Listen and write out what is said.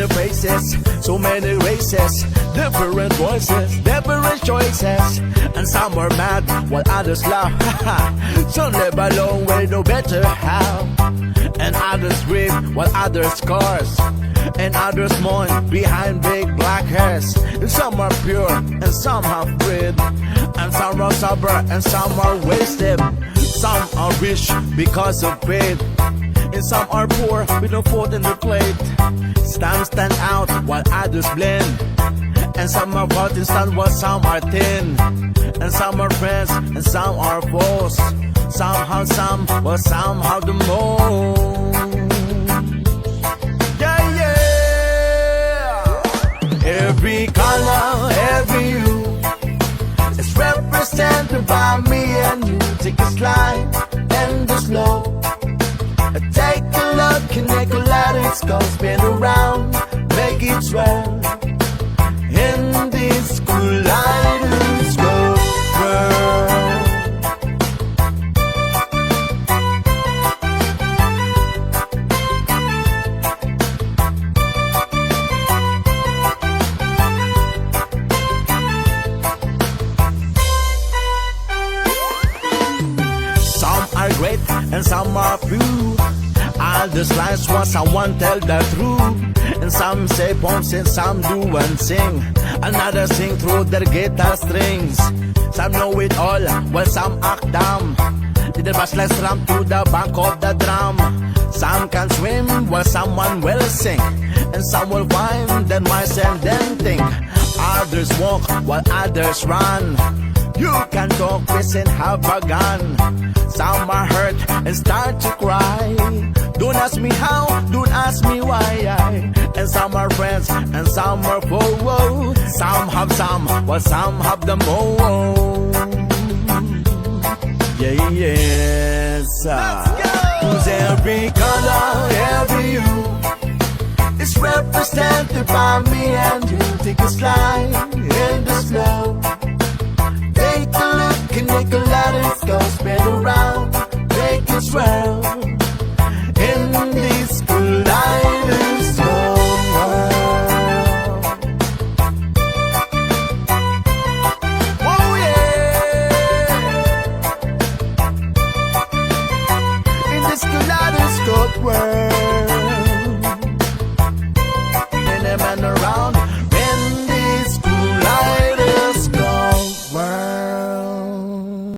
many faces, so many races, different voices, different choices. And some are mad while others laugh. Some live alone with no better how. And others dream while others curse. And others mourn behind big black hairs. And some are pure and some have breed. And some are sober and some are wasted. Some are rich because of faith. And some are poor with no food in their plate. Some stand out while others blend. And some are hot and stand while some are thin. And some are friends and some are foes. Some have some, but some have the most. Yeah, yeah. Every color, every hue is represented by me and you. Take a slide and the slow. Take a look and make a let it go. Spin around, make it swell. In this kaleidoscope world. Some are great and some are few. Others lies what someone tell the truth. And some say poems and some do and sing. Another sing through their guitar strings. Some know it all while some act dumb. Did the bassless ramp to the bank of the drum. Some can swim while someone will sing. And some will find their mice and then think. Others walk while others run. You can talk, piss and have a gun. Some are hurt and start to cry. Don't ask me how, don't ask me why. And some are friends and some are foes. Some have some, while some have the most. Yeah, yes. Cause every color, every hue is represented by me and you. Take a slide in the snow. Take a look and make a let it go. Spin around, make it swell. In this kaleidoscope world. Oh yeah. In this kaleidoscope world.